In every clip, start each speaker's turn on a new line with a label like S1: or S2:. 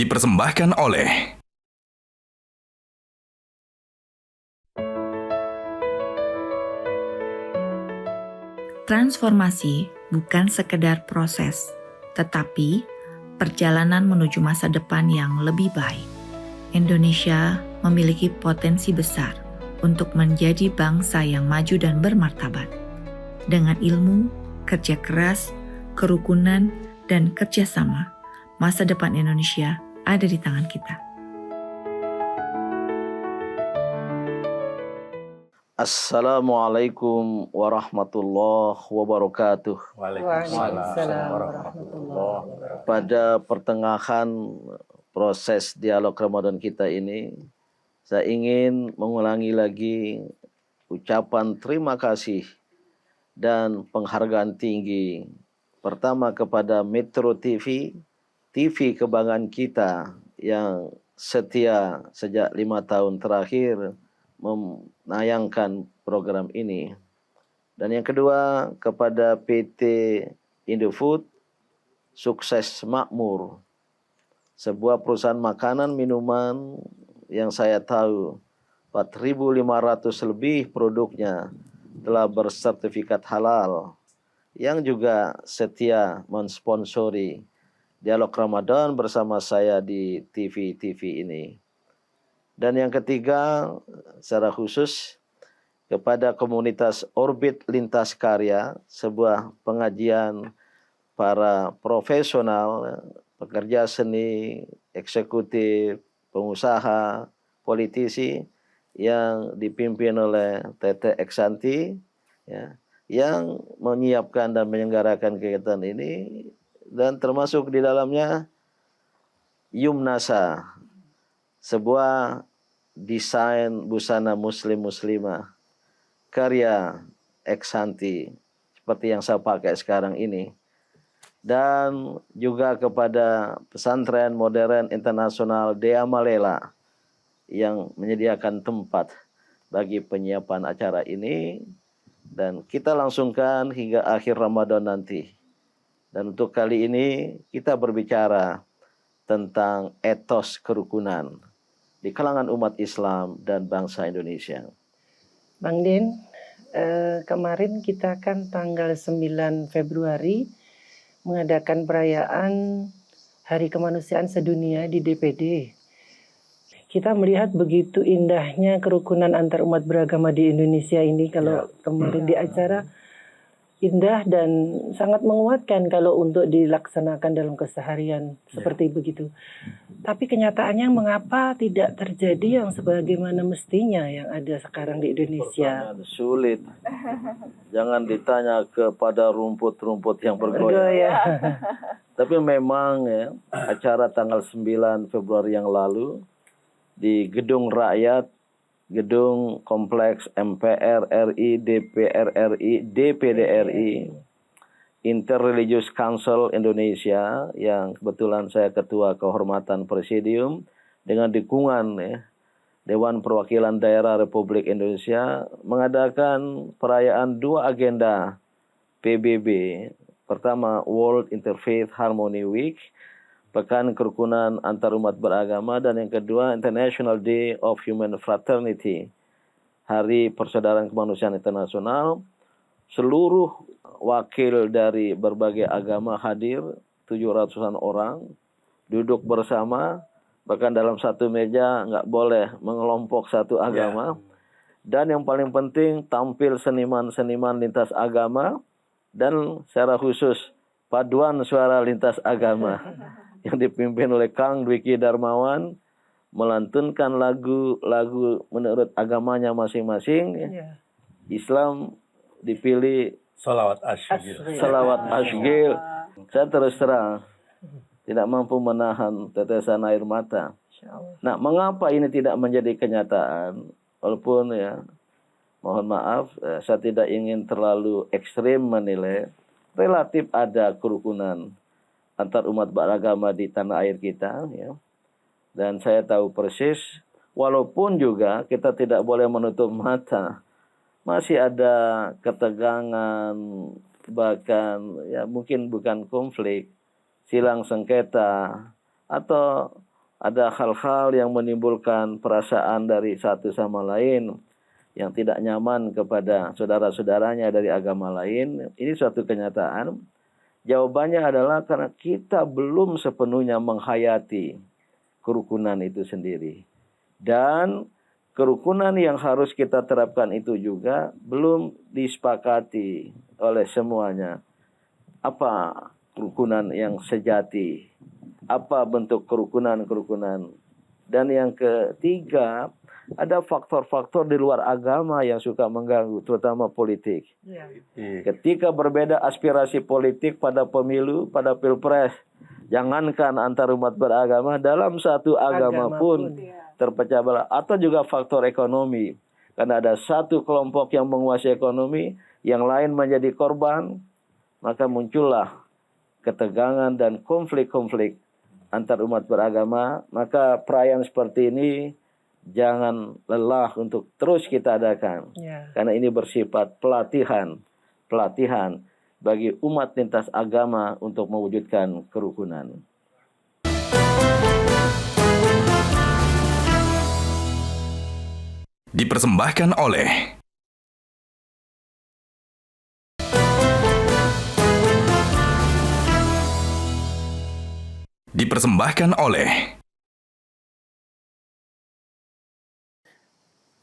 S1: dipersembahkan oleh
S2: transformasi bukan sekedar proses, tetapi perjalanan menuju masa depan yang lebih baik. Indonesia memiliki potensi besar untuk menjadi bangsa yang maju dan bermartabat. Dengan ilmu, kerja keras, kerukunan, dan kerjasama, masa depan Indonesia ada di tangan kita.
S3: Assalamualaikum warahmatullahi wabarakatuh.
S4: Waalaikumsalam warahmatullahi wabarakatuh.
S3: Pada pertengahan proses dialog Ramadan kita ini, saya ingin mengulangi lagi ucapan terima kasih dan penghargaan tinggi. Pertama kepada Metro TV, TV kebanggaan kita yang setia sejak 5 tahun terakhir menayangkan program ini. Dan yang kedua kepada PT Indofood, Sukses Makmur, sebuah perusahaan makanan minuman yang saya tahu 4.500 lebih produknya telah bersertifikat halal, yang juga setia mensponsori dialog Ramadan bersama saya di TV-TV ini. Dan yang ketiga, secara khusus kepada komunitas Orbit Lintas Karya, sebuah pengajian para profesional, pekerja seni, eksekutif, pengusaha, politisi yang dipimpin oleh Tete Eksanti, ya, yang menyiapkan dan menyelenggarakan kegiatan ini, dan termasuk di dalamnya Yumnasa, sebuah desain busana muslim-muslimah karya Eksanti seperti yang saya pakai sekarang ini. Dan juga kepada Pesantren Modern Internasional Dea Malela yang menyediakan tempat bagi penyiapan acara ini, dan kita langsungkan hingga akhir Ramadan nanti. Dan untuk kali ini kita berbicara tentang etos kerukunan di kalangan umat Islam dan bangsa Indonesia.
S4: Bang Din, kemarin kita kan tanggal 9 Februari mengadakan perayaan Hari Kemanusiaan Sedunia di DPD. Kita melihat begitu indahnya kerukunan antar umat beragama di Indonesia ini. Kalau kemarin di acara indah dan sangat menguatkan kalau untuk dilaksanakan dalam keseharian seperti begitu. Tapi kenyataannya mengapa tidak terjadi yang sebagaimana mestinya yang ada sekarang di Indonesia?
S3: Sulit. Jangan ditanya kepada rumput-rumput yang bergoyang. Tapi memang ya, acara tanggal 9 Februari yang lalu di Gedung Rakyat, Gedung Kompleks MPR RI, DPR RI, DPD RI, Interreligious Council Indonesia, yang kebetulan saya Ketua Kehormatan Presidium, dengan dukungan Dewan Perwakilan Daerah Republik Indonesia, mengadakan perayaan 2 agenda PBB. Pertama, World Interfaith Harmony Week, Pekan Kerukunan Antarumat Beragama, dan yang kedua International Day of Human Fraternity, Hari Persaudaraan Kemanusiaan Internasional. Seluruh wakil dari berbagai agama hadir, 700-an orang, duduk bersama, bahkan dalam satu meja, nggak boleh mengelompok satu agama. Dan yang paling penting, tampil seniman-seniman lintas agama, dan secara khusus paduan suara lintas agama yang dipimpin oleh Kang Dwiki Darmawan, melantunkan lagu-lagu menurut agamanya masing-masing. Islam dipilih Salawat Ashgil. Saya terus terang tidak mampu menahan tetesan air mata. Nah, mengapa ini tidak menjadi kenyataan? Walaupun mohon maaf, saya tidak ingin terlalu ekstrim menilai, relatif ada kerukunan antar umat beragama di tanah air kita, ya. Dan saya tahu persis, walaupun juga kita tidak boleh menutup mata, masih ada ketegangan, bahkan mungkin bukan konflik, silang sengketa, atau ada hal-hal yang menimbulkan perasaan dari satu sama lain yang tidak nyaman kepada saudara-saudaranya dari agama lain, ini suatu kenyataan. Jawabannya adalah karena kita belum sepenuhnya menghayati kerukunan itu sendiri. Dan kerukunan yang harus kita terapkan itu juga belum disepakati oleh semuanya. Apa kerukunan yang sejati? Apa bentuk kerukunan-kerukunan? Dan yang ketiga, ada faktor-faktor di luar agama yang suka mengganggu, terutama politik. Ketika berbeda aspirasi politik pada pemilu, pada pilpres, jangankan antar umat beragama, dalam satu agama pun terpecah belah. Atau juga faktor ekonomi. Karena ada satu kelompok yang menguasai ekonomi, yang lain menjadi korban, maka muncullah ketegangan dan konflik-konflik antar umat beragama. Maka perayaan seperti ini jangan lelah untuk terus kita adakan. Karena ini bersifat pelatihan bagi umat lintas agama untuk mewujudkan kerukunan.
S1: Dipersembahkan oleh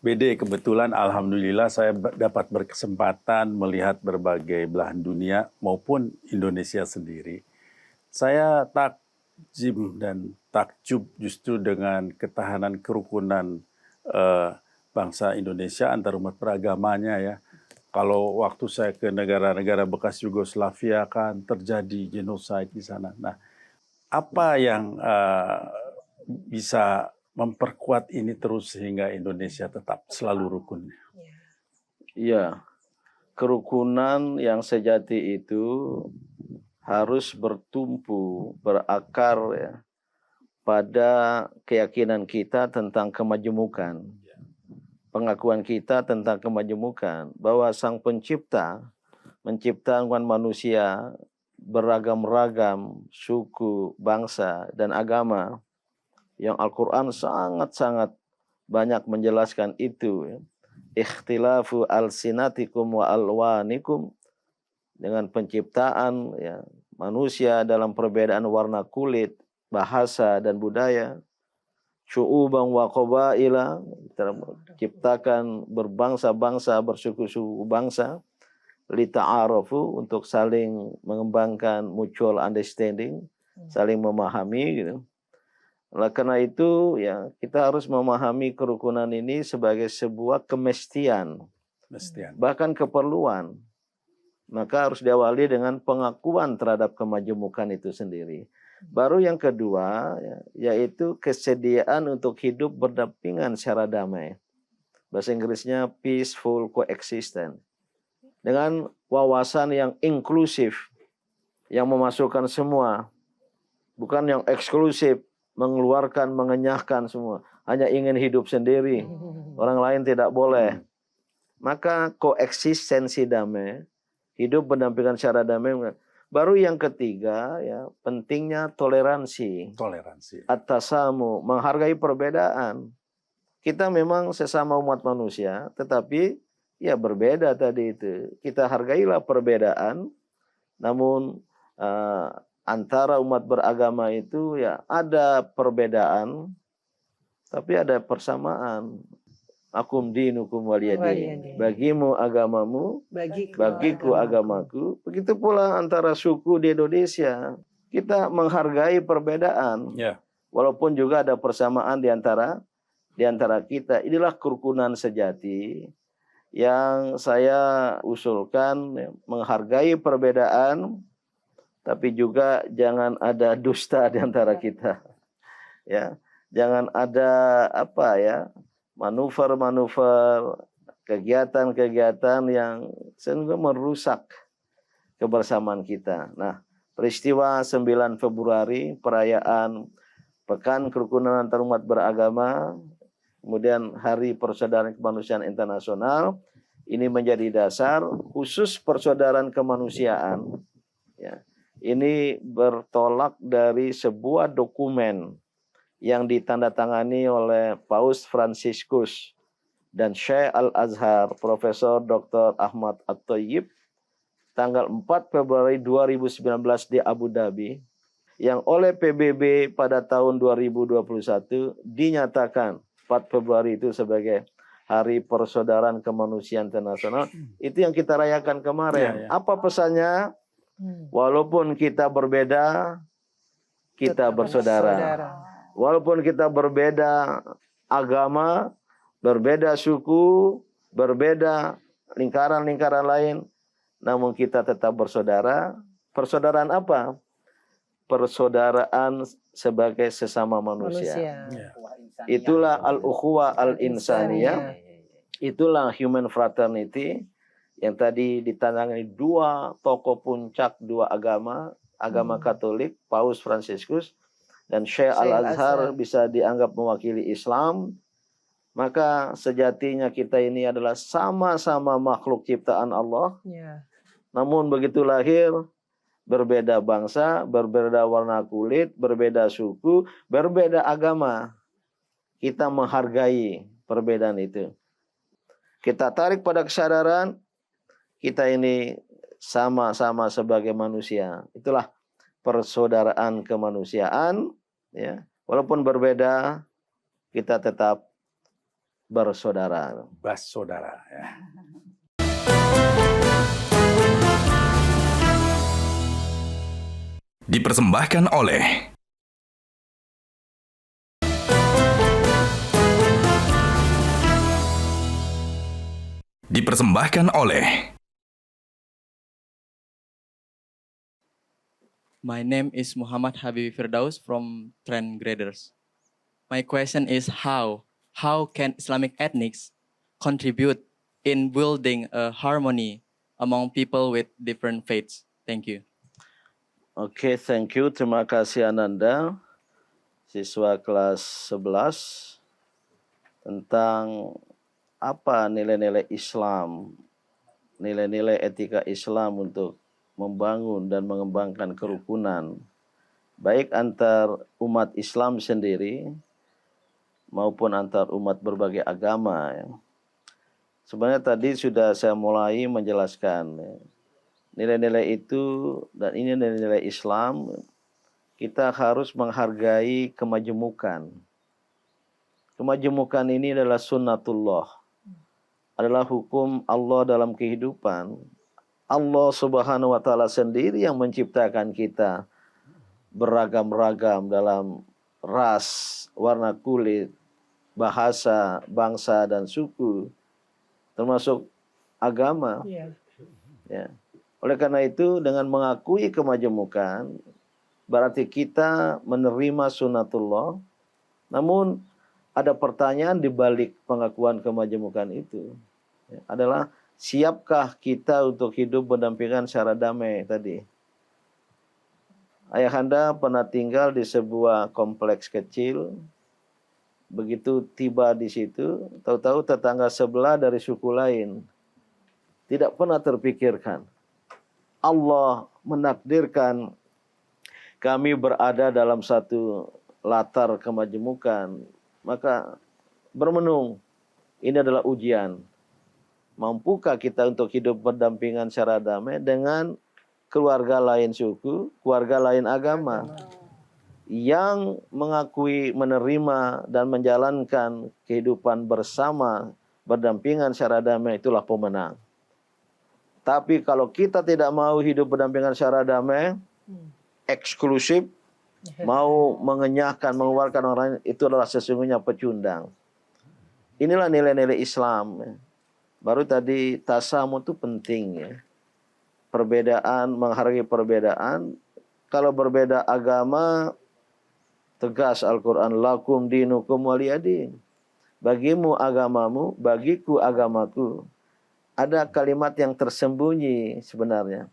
S5: BD, kebetulan alhamdulillah saya dapat berkesempatan melihat berbagai belahan dunia maupun Indonesia sendiri. Saya takjub dan takjub justru dengan ketahanan kerukunan bangsa Indonesia antar umat beragamanya ya. Kalau waktu saya ke negara-negara bekas Yugoslavia kan terjadi genosid di sana. Nah, apa yang bisa memperkuat ini terus sehingga Indonesia tetap selalu rukun?
S3: Iya, kerukunan yang sejati itu harus bertumpu, berakar ya, pada keyakinan kita tentang kemajemukan. Pengakuan kita tentang kemajemukan, bahwa Sang Pencipta menciptakan manusia beragam-ragam suku, bangsa, dan agama, yang Al-Quran sangat-sangat banyak menjelaskan itu. Ya. Ikhtilafu alsinatikum wa alwanikum, dengan penciptaan ya, manusia dalam perbedaan warna kulit, bahasa, dan budaya. Syu'uban wa qabaila, ciptakan berbangsa-bangsa, bersuku-suku bangsa. Lita'arafu, untuk saling mengembangkan mutual understanding, saling memahami gitu. Oleh karena itu ya, kita harus memahami kerukunan ini sebagai sebuah kemestian, bahkan keperluan. Maka harus diawali dengan pengakuan terhadap kemajemukan itu sendiri. Baru yang kedua ya, yaitu kesediaan untuk hidup berdampingan secara damai. Bahasa Inggrisnya peaceful coexistence. Dengan wawasan yang inklusif, yang memasukkan semua, bukan yang eksklusif, mengeluarkan, mengenyahkan semua. Hanya ingin hidup sendiri. Orang lain tidak boleh. Maka koeksistensi damai, hidup berdampingan secara damai. Baru yang ketiga, ya, pentingnya toleransi. At-tasamu, menghargai perbedaan. Kita memang sesama umat manusia, tetapi ya berbeda tadi itu. Kita hargailah perbedaan, namun antara umat beragama itu ya ada perbedaan, tapi ada persamaan. Akum dinukum waliyadin. Bagimu agamamu, bagiku agamaku. Begitu pula antara suku di Indonesia. Kita menghargai perbedaan. Walaupun juga ada persamaan di antara kita. Inilah kerukunan sejati yang saya usulkan, ya, menghargai perbedaan, tapi juga jangan ada dusta di antara kita. Ya, jangan ada apa ya, manuver-manuver, kegiatan-kegiatan yang sehingga merusak kebersamaan kita. Nah, peristiwa 9 Februari, perayaan Pekan Kerukunan Antar Umat Beragama, kemudian Hari Persaudaraan Kemanusiaan Internasional, ini menjadi dasar khusus persaudaraan kemanusiaan. Ya, ini bertolak dari sebuah dokumen yang ditandatangani oleh Paus Fransiskus dan Syekh Al-Azhar Profesor Dr. Ahmad At-Thayyib tanggal 4 Februari 2019 di Abu Dhabi, yang oleh PBB pada tahun 2021 dinyatakan 4 Februari itu sebagai Hari Persaudaraan Kemanusiaan Internasional. Itu yang kita rayakan kemarin. Apa pesannya? Walaupun kita berbeda, kita bersaudara. Walaupun kita berbeda agama, berbeda suku, berbeda lingkaran-lingkaran lain, namun kita tetap bersaudara. Persaudaraan apa? Persaudaraan sebagai sesama manusia. Itulah al-ukhuwah al-insaniyah. Itulah human fraternity yang tadi ditandangani dua tokoh puncak dua agama, agama Katolik, Paus Fransiskus dan Syekh Al-Azhar bisa dianggap mewakili Islam. Maka sejatinya kita ini adalah sama-sama makhluk ciptaan Allah. Namun begitu lahir, berbeda bangsa, berbeda warna kulit, berbeda suku, berbeda agama. Kita menghargai perbedaan itu. Kita tarik pada kesadaran, kita ini sama-sama sebagai manusia. Itulah persaudaraan kemanusiaan. Ya. Walaupun berbeda, kita tetap bersaudara.
S5: Bersaudara. Ya.
S1: Dipersembahkan oleh
S6: My name is Muhammad Habib Firdaus from Trend Graders. My question is how can Islamic ethnics contribute in building a harmony among people with different faiths? Thank you.
S3: Oke, thank you. Terima kasih Ananda, siswa kelas 11, tentang apa nilai-nilai Islam, nilai-nilai etika Islam untuk membangun dan mengembangkan kerukunan, baik antar umat Islam sendiri maupun antar umat berbagai agama. Sebenarnya tadi sudah saya mulai menjelaskan nilai-nilai itu, dan ini nilai-nilai Islam. Kita harus menghargai kemajemukan. Kemajemukan ini adalah sunnatullah, adalah hukum Allah dalam kehidupan. Allah Subhanahu wa Ta'ala sendiri yang menciptakan kita beragam-ragam dalam ras, warna kulit, bahasa, bangsa, dan suku, termasuk agama. Ya. Oleh karena itu, dengan mengakui kemajemukan, berarti kita menerima sunnatullah. Namun ada pertanyaan di balik pengakuan kemajemukan itu. Ya, adalah siapkah kita untuk hidup berdampingan secara damai tadi? Ayahanda pernah tinggal di sebuah kompleks kecil. Begitu tiba di situ, tahu-tahu tetangga sebelah dari suku lain. Tidak pernah terpikirkan. Allah menakdirkan kami berada dalam satu latar kemajemukan. Maka bermenung, ini adalah ujian. Mampukah kita untuk hidup berdampingan secara damai dengan keluarga lain suku, keluarga lain agama, yang mengakui, menerima, dan menjalankan kehidupan bersama, berdampingan secara damai, itulah pemenang. Tapi kalau kita tidak mau hidup berdampingan secara damai, eksklusif, mau mengenyahkan, mengeluarkan orang lain, itu adalah sesungguhnya pecundang. Inilah nilai-nilai Islam. Baru tadi tasamu itu penting ya. Perbedaan, menghargai perbedaan. Kalau berbeda agama, tegas Al-Quran, lakum dinukum waliyadin. Bagimu agamamu, bagiku agamaku. Ada kalimat yang tersembunyi sebenarnya.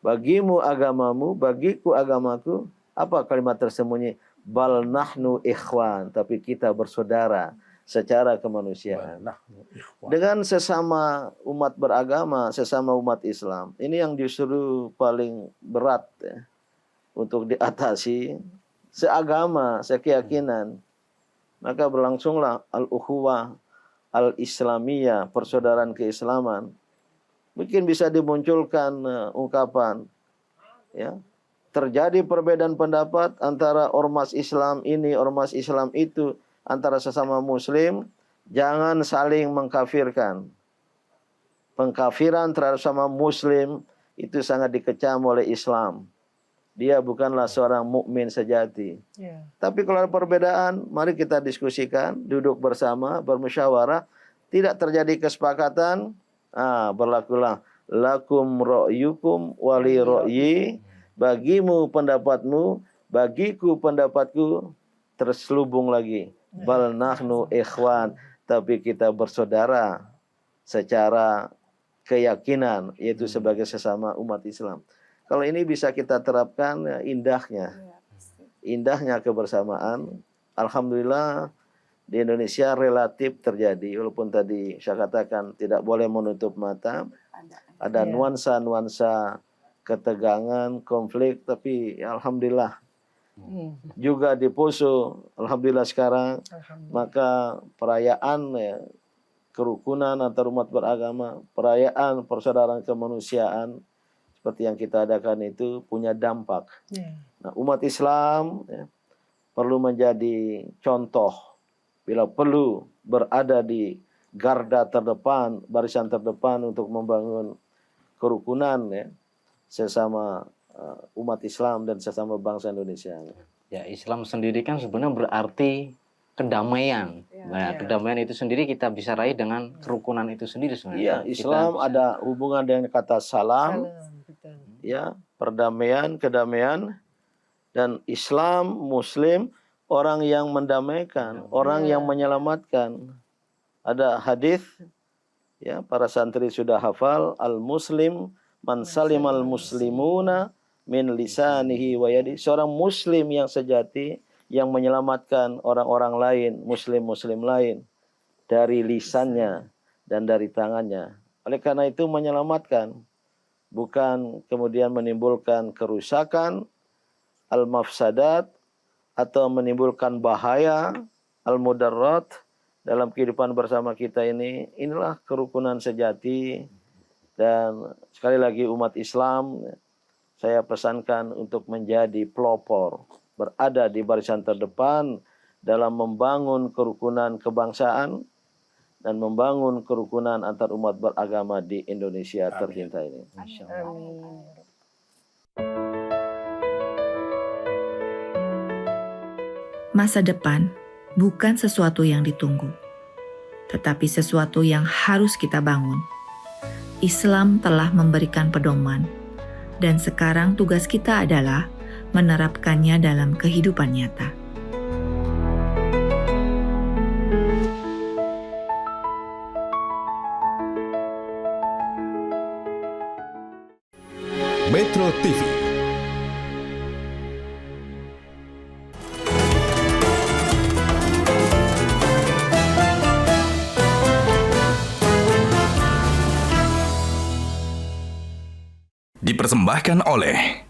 S3: Bagimu agamamu, bagiku agamaku. Apa kalimat tersembunyi? Bal nahnu ikhwan. Tapi kita bersaudara secara kemanusiaan. Dengan sesama umat beragama, sesama umat Islam. Ini yang justru paling berat ya, untuk diatasi. seagama, sekeyakinan, maka berlangsunglah al-ukhuwah al-islamiyah, persaudaraan keislaman. Mungkin bisa dimunculkan ungkapan, ya, terjadi perbedaan pendapat antara ormas Islam ini, ormas Islam itu, antara sesama Muslim, jangan saling mengkafirkan. Pengkafiran terhadap sama Muslim itu sangat dikecam oleh Islam. Dia bukanlah seorang mukmin sejati. Tapi kalau ada perbedaan, mari kita diskusikan, duduk bersama, bermusyawarah, tidak terjadi kesepakatan, berlakulah lakum ra'yukum wali ra'yi, bagimu pendapatmu, bagiku pendapatku, terselubung lagi. Bal nahnu ikhwan, tapi kita bersaudara secara keyakinan, yaitu sebagai sesama umat Islam. Kalau ini bisa kita terapkan, indahnya kebersamaan. Alhamdulillah di Indonesia relatif terjadi, walaupun tadi saya katakan tidak boleh menutup mata, ada nuansa-nuansa ketegangan, konflik, tapi alhamdulillah juga di Poso, alhamdulillah sekarang, maka perayaan kerukunan antar umat beragama, perayaan persaudaraan kemanusiaan seperti yang kita adakan itu punya dampak. Nah, umat Islam perlu menjadi contoh, bila perlu berada di garda terdepan, barisan terdepan untuk membangun kerukunan sesama umat Islam dan sesama bangsa Indonesia.
S1: Ya, Islam sendiri kan sebenarnya berarti kedamaian. Nah, kedamaian itu sendiri kita bisa raih dengan kerukunan itu sendiri sebenarnya.
S3: Iya, Islam ada hubungan dengan kata salam, ya, perdamaian, kedamaian, dan Islam, Muslim, orang yang mendamaikan, orang yang menyelamatkan. Ada hadis, ya, para santri sudah hafal, al-muslim man salimal muslimuna min lisanihi wa yadi. Seorang muslim yang sejati, yang menyelamatkan orang-orang lain, muslim-muslim lain, dari lisannya dan dari tangannya. Oleh karena itu menyelamatkan, bukan kemudian menimbulkan kerusakan, al-mafsadat, atau menimbulkan bahaya, al-mudarrat, dalam kehidupan bersama kita ini. Inilah kerukunan sejati. Dan sekali lagi umat Islam, saya pesankan untuk menjadi pelopor, berada di barisan terdepan dalam membangun kerukunan kebangsaan dan membangun kerukunan antar umat beragama di Indonesia tercinta ini.
S2: Masa depan bukan sesuatu yang ditunggu, tetapi sesuatu yang harus kita bangun. Islam telah memberikan pedoman, dan sekarang tugas kita adalah menerapkannya dalam kehidupan nyata.
S7: Metro TV. Dipersembahkan oleh